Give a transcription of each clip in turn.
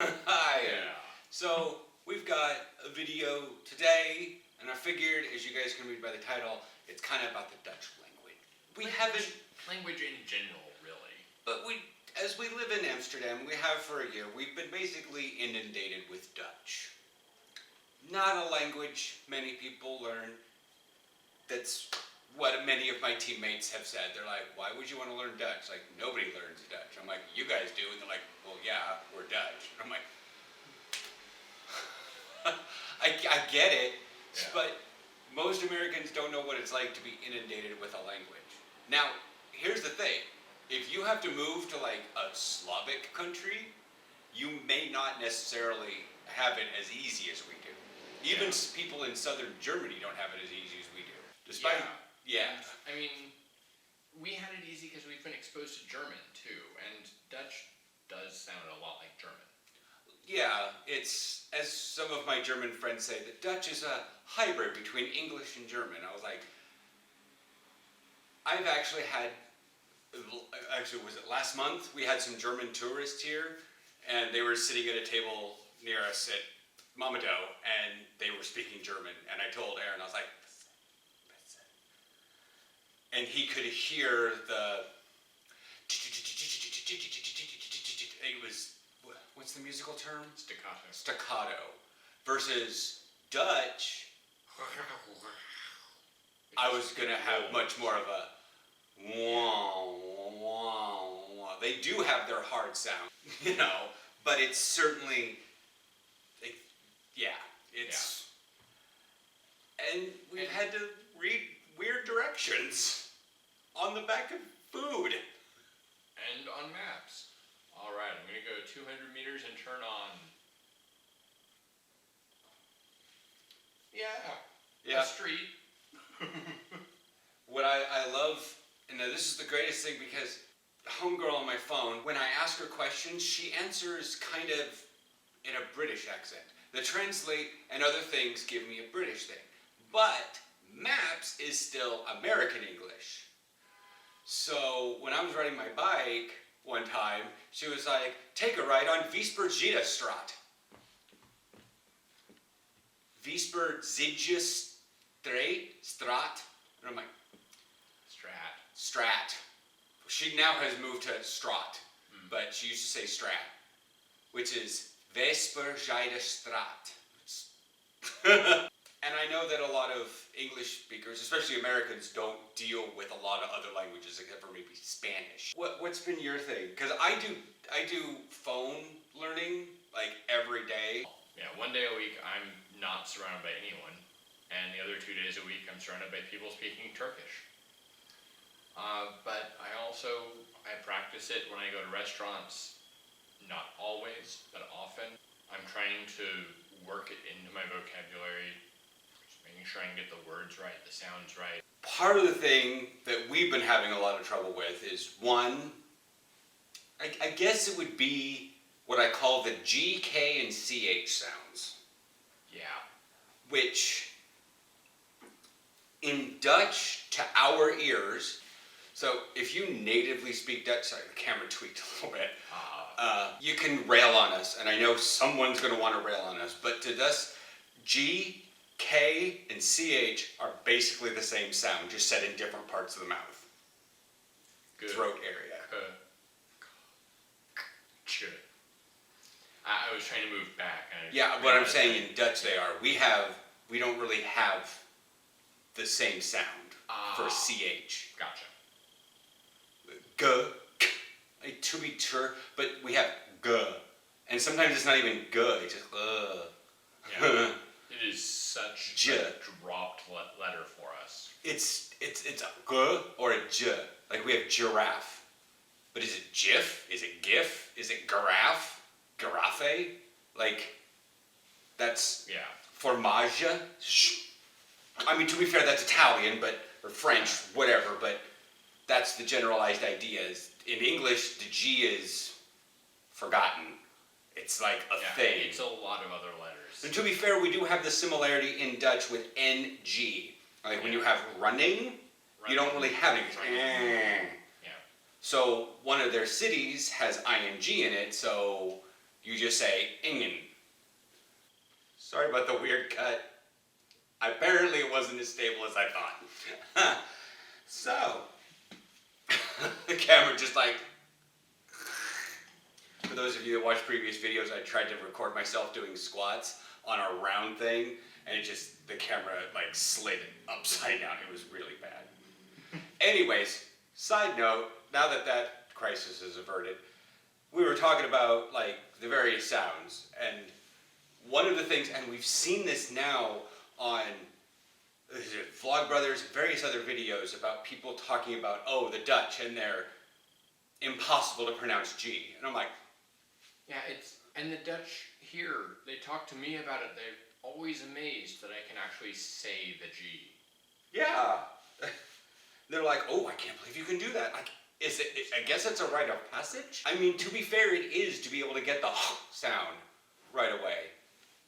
Hi. Yeah. So we've got a video today, and I figured, as you guys can read by the title, it's kind of about the Dutch language. We haven't, Language in general, really. but as we live in Amsterdam, we have for a year, we've been basically inundated with Dutch. Not a language many people learn. That's what many of my teammates have said. They're like, why would you want to learn Dutch? Like, nobody learns Dutch. I'm like, you guys do. And they're like, well, yeah, we're Dutch. And I'm like, I get it, Yeah. but most Americans don't know what it's like to be inundated with a language. Now, here's the thing. If you have to move to like a Slavic country, you may not necessarily have it as easy as we do. Even people in southern Germany don't have it as easy as we do. Despite, yeah. I mean, we had it easy because we've been exposed to German too, and Dutch does sound a lot like German. Yeah, it's, as some of my German friends say, that Dutch is a hybrid between English and German. I was like, I've actually was it last month? We had some German tourists here, and they were sitting at a table near us at Mamado, and they were speaking German, and I told Aaron, I was like, and he could hear the, it was, what's the musical term? Staccato. Staccato. Versus Dutch, I was going to have much more of a wah, wah, wah. They do have their hard sound, but it's certainly, it's, and we've had to read weird directions on the back of food. And on maps. Alright, I'm going to go 200 meters and turn on. Yeah. A street. What I love, and this is the greatest thing because homegirl on my phone, when I ask her questions, she answers kind of in a British accent. The translate and other things give me a British thing. But maps is still American English. So when I was riding my bike one time, she was like, take a ride on Straat. Straat. And I'm like, Strat. She now has moved to Straat, but she used to say Strat, which is Straat. And I know that a lot of English speakers, especially Americans, don't deal with a lot of other languages except for maybe Spanish. What's been your thing? Because I do phone learning like every day. Yeah, one day a week I'm not surrounded by anyone, and the other 2 days a week I'm surrounded by people speaking Turkish. But I practice it when I go to restaurants, not always, but often. I'm trying to work it into my vocabulary, just making sure I can get the words right, the sounds right. Part of the thing that we've been having a lot of trouble with is one, I guess it would be what I call the G, K, and CH sounds. Yeah. Which, in Dutch, to our ears, so if you natively speak Dutch, sorry, the camera tweaked a little bit, you can rail on us, and I know someone's going to want to rail on us, but to us, G, K, and CH are basically the same sound, just said in different parts of the mouth. Good. Throat area. Good. I was trying to move back. Yeah, what I'm saying in Dutch they are. We don't really have the same sound for CH. Gotcha. G, k, to be sure, but we have G. And sometimes it's not even G, it's just Yeah. It is such J. a dropped letter for us. It's a G or a J. Like we have giraffe. But is it GIF? Is it GIF? Is it giraffe? Giraffe? Like, that's fromage. I mean, to be fair, that's Italian, or French, whatever, but that's the generalized idea. In English, the G is forgotten. It's like a thing. It's a lot of other letters. And to be fair, we do have the similarity in Dutch with NG. Like when you have running, you don't really have it. So one of their cities has ing in it, so You just say ingen. Sorry about the weird cut. Apparently it wasn't as stable as I thought. So, the camera just like... For those of you that watched previous videos, I tried to record myself doing squats on a round thing, and the camera like slid upside down. It was really bad. Anyways, side note, now that that crisis is averted, we were talking about like the various sounds, and one of the things, and we've seen this now on Vlogbrothers, various other videos about people talking about, oh, the Dutch and their impossible to pronounce G. And I'm like, yeah, and the Dutch here, they talk to me about it, they're always amazed that I can actually say the G. yeah. They're like, oh, I can't believe you can do that. Like, I guess it's a rite of passage? I mean, to be fair, it is to be able to get the sound right away.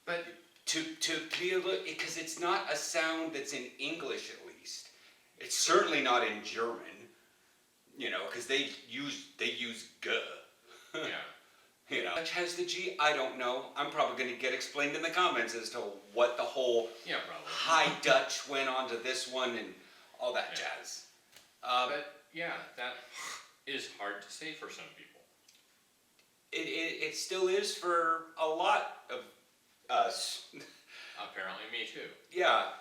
But to be able to, because it's not a sound that's in English at least. It's certainly not in German, because they use g. yeah. Dutch has the G. I don't know. I'm probably going to get explained in the comments as to what the whole High Dutch went onto this one and all that jazz. But yeah, that is hard to say for some people. It still is for a lot of us. Apparently me too. Yeah,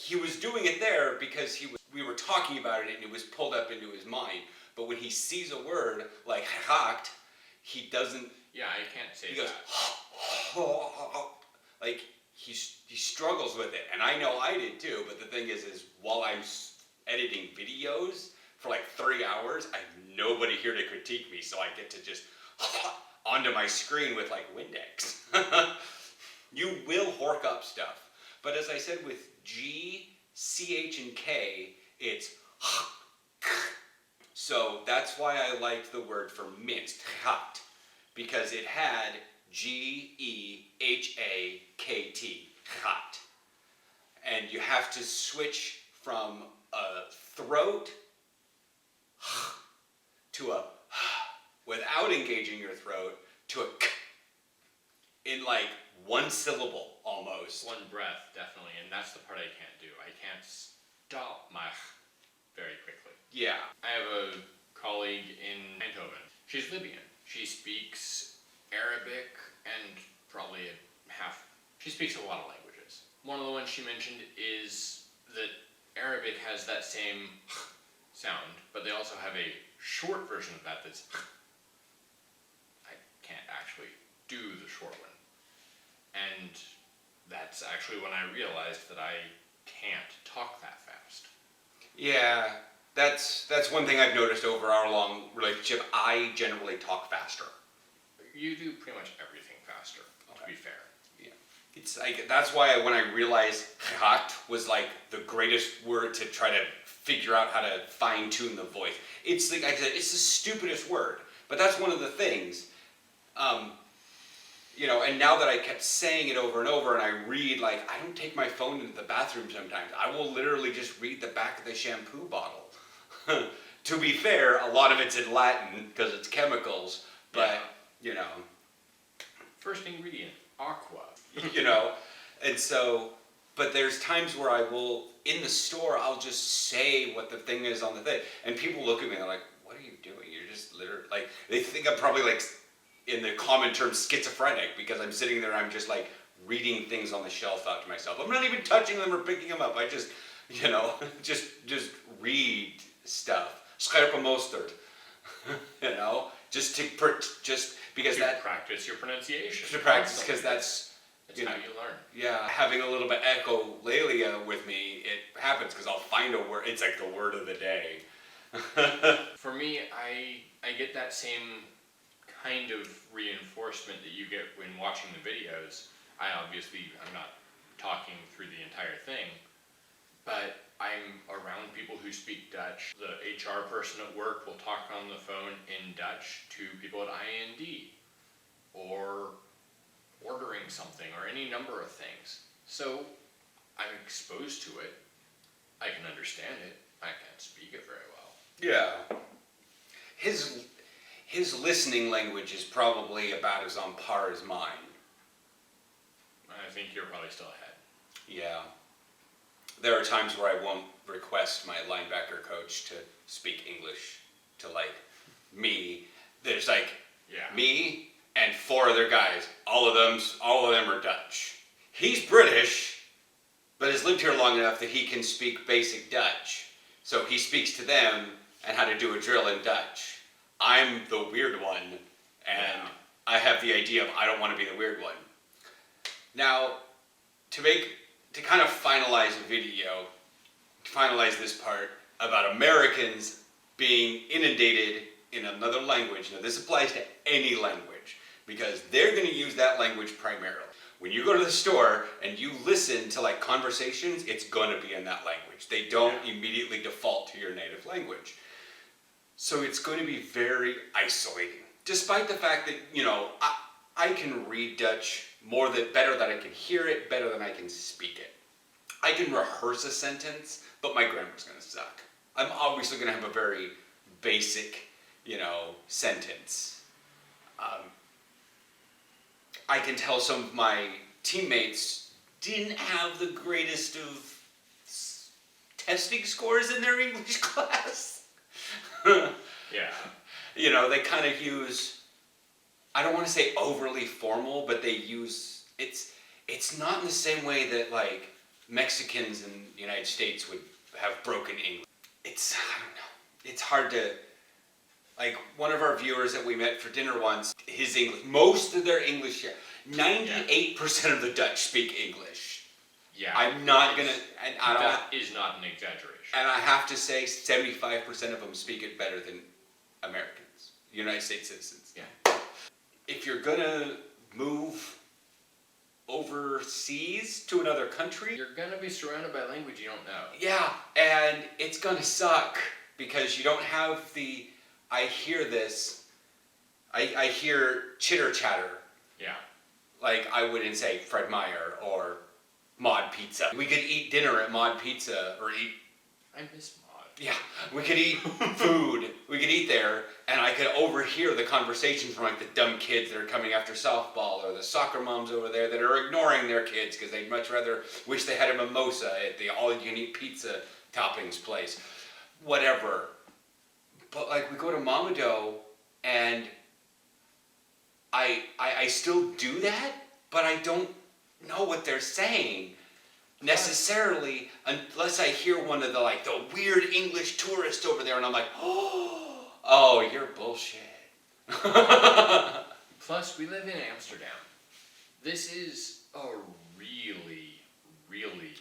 he was doing it there because we were talking about it and it was pulled up into his mind. But when he sees a word like haakt, he doesn't. Yeah, I can't say he goes, that. like he struggles with it, and I know I did too. But the thing is while I'm editing videos for like 3 hours, I have nobody here to critique me, so I get to just onto my screen with like Windex. You will hork up stuff. But as I said with G, CH, and K, it's so that's why I liked the word for minced, hakt, because it had G-E-H-A-K-T, hakt. And you have to switch from a throat to a without engaging your throat to a k in like one syllable almost. One breath, definitely, and that's the part I can't do. I can't stop my very quickly. Yeah. I have a colleague in Eindhoven. She's Libyan. She speaks Arabic and probably she speaks a lot of languages. One of the ones she mentioned is that Arabic has that same sound, but they also have a short version of that that's I can't actually do the short one. And that's actually when I realized that I can't talk that fast. Yeah, that's one thing I've noticed over our long relationship. I generally talk faster. You do pretty much everything faster, to be fair. Yeah. It's like, that's why when I realized hakt was like the greatest word to try to figure out how to fine tune the voice. It's like I said, it's the stupidest word, but that's one of the things. And now that I kept saying it over and over, and I read, like, I don't take my phone into the bathroom sometimes. I will literally just read the back of the shampoo bottle. To be fair, a lot of it's in Latin because it's chemicals, but, First ingredient, aqua. And so, but there's times where I will, in the store, I'll just say what the thing is on the thing. And people look at me and they're like, what are you doing? You're just literally, like, they think I'm probably like, in the common term, schizophrenic, because I'm sitting there and I'm just like reading things on the shelf out to myself. I'm not even touching them or picking them up. I just, just read stuff. Scherpe mosterd, just because to that practice your pronunciation. to practice because that's how you learn. Yeah, having a little bit echolalia with me, it happens because I'll find a word. It's like the word of the day. For me, I get that same kind of reinforcement that you get when watching the videos. I'm not talking through the entire thing, but I'm around people who speak Dutch. The HR person at work will talk on the phone in Dutch to people at IND, or ordering something, or any number of things. So I'm exposed to it. I can understand it. I can't speak it very well. Yeah. his listening language is probably about as on par as mine. I think you're probably still ahead. Yeah. There are times where I won't request my linebacker coach to speak English to like me. There's like me and 4 other guys. All of them are Dutch. He's British, but has lived here long enough that he can speak basic Dutch. So he speaks to them and how to do a drill in Dutch. I'm the weird one, and I have the idea of I don't want to be the weird one. Now, to kind of finalize a video, to finalize this part about Americans being inundated in another language. Now, this applies to any language because they're going to use that language primarily. When you go to the store and you listen to like conversations, it's going to be in that language. They don't immediately default to your native language. So it's going to be very isolating. Despite the fact that, you know, I can read Dutch better than I can hear it, better than I can speak it. I can rehearse a sentence, but my grammar's going to suck. I'm obviously going to have a very basic, you know, sentence. I can tell some of my teammates didn't have the greatest of testing scores in their English class. Yeah. You know, they kind of use, I don't want to say overly formal, but they use, it's not in the same way that like Mexicans in the United States would have broken English. I don't know, it's hard to, like one of our viewers that we met for dinner once, his English, most of their English, 98% of the Dutch speak English. Yeah. I'm not gonna, that is not an exaggeration. and I have to say 75% of them speak it better than Americans, United States citizens. Yeah. If you're gonna move overseas to another country, You're gonna be surrounded by language you don't know. yeah, and it's gonna suck because you don't have I hear this, I hear chitter chatter. Yeah. Like I wouldn't say Fred Meyer or Mod Pizza. We could eat dinner at Mod Pizza or eat. I miss Mod. Yeah, we could eat food. We could eat there, and I could overhear the conversations from like the dumb kids that are coming after softball, or the soccer moms over there that are ignoring their kids because they'd much rather wish they had a mimosa at the all-you-can-eat pizza toppings place. Whatever. But like we go to Mamado, and I still do that, but I don't know what they're saying necessarily unless I hear one of the weird English tourists over there, and I'm like, oh, you're bullshit. Plus, we live in Amsterdam. This is a really, really,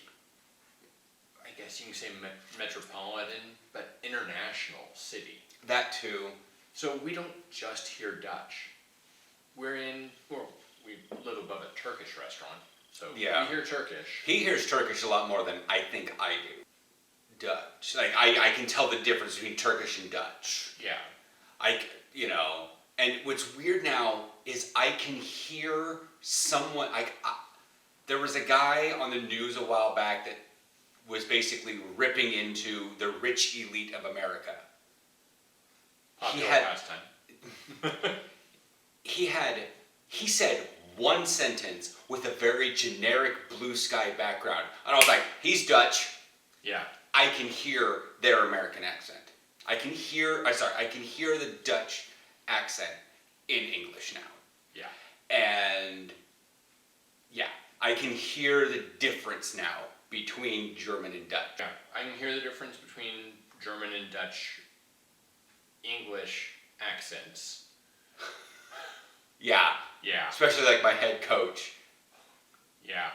I guess you can say metropolitan, but international city. That too. So we don't just hear Dutch. We live above a Turkish restaurant, so we hear Turkish. He hears Turkish a lot more than I think I do. Dutch. Like, I can tell the difference between Turkish and Dutch. Yeah. And what's weird now is I can hear someone, there was a guy on the news a while back that was basically ripping into the rich elite of America. Popular pastime. He said one sentence with a very generic blue sky background. And I was like, he's Dutch. Yeah. I can hear their American accent. I can hear the Dutch accent in English now. Yeah. And yeah, I can hear the difference now between German and Dutch. Yeah. I can hear the difference between German and Dutch English accents. Yeah. Yeah. Especially like my head coach. Yeah.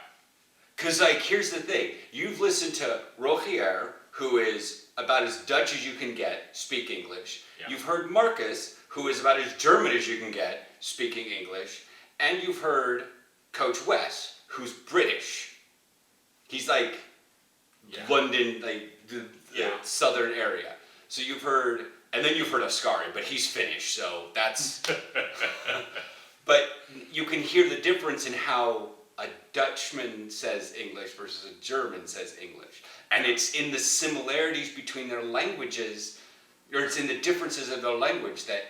Because here's the thing. You've listened to Rogier, who is about as Dutch as you can get, speak English. Yeah. You've heard Marcus, who is about as German as you can get, speaking English. And you've heard Coach Wes, who's British. He's like London, like the southern area. So you've heard, and then you've heard Ascari, but he's Finnish, so that's... But you can hear the difference in how a Dutchman says English versus a German says English. And it's in the similarities between their languages, or it's in the differences of their language that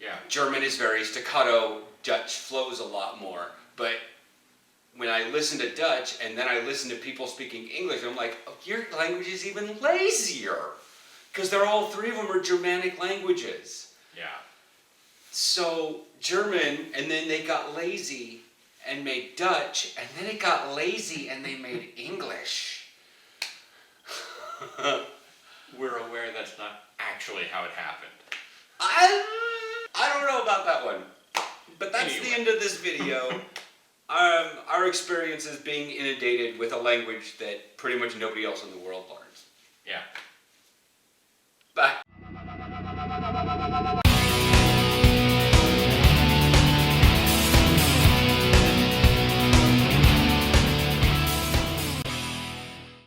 Yeah. German is very staccato, Dutch flows a lot more. But when I listen to Dutch and then I listen to people speaking English, I'm like, oh, your language is even lazier. Because they're all three of them are Germanic languages. Yeah. So German, and then they got lazy and made Dutch, and then it got lazy and they made English. We're aware that's not actually how it happened. I don't know about that one. But that's the end of this video. Our experience is being inundated with a language that pretty much nobody else in the world learns. Yeah.